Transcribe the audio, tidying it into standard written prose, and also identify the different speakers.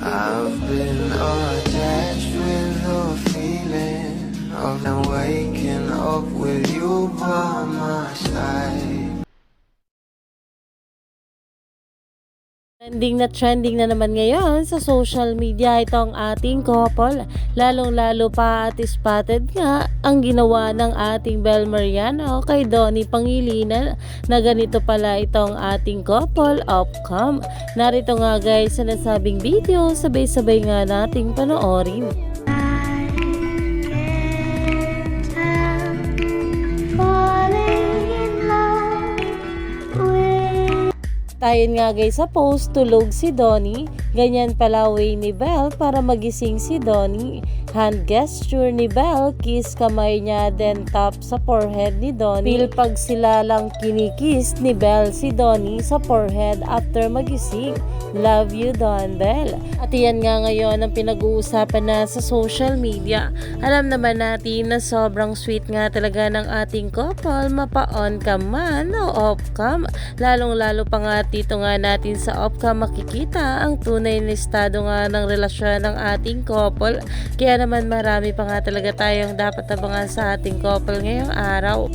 Speaker 1: I've been attached with the feeling of now waking up with you by my side.
Speaker 2: Trending na naman ngayon sa social media itong ating couple. Lalong-lalo pa at spotted nga ang ginawa ng ating Bel Mariano kay Donnie Pangilinan na ganito pala itong ating couple off-cam. Narito nga guys sa nasabing video, sabay-sabay nga nating panoorin. Tayon nga guys sa post, tulog si Donnie. Ganyan pala way ni Bel para magising si Donnie. Hand gesture ni Bel, kiss kamay niya, then tap sa forehead ni Donnie. Feel pag sila lang kinikiss ni Bel si Donnie sa forehead after magising. Love you Don Bel. At yan nga ngayon ang pinag-uusapan na sa social media. Alam naman natin na sobrang sweet nga talaga ng ating couple, mapa-on cam man o off cam. Lalong-lalo pa nga dito nga natin sa off cam makikita ang tunay na estado nga ng relasyon ng ating couple. Kaya naman marami pa nga talaga tayong dapat abangan sa ating couple ngayong araw.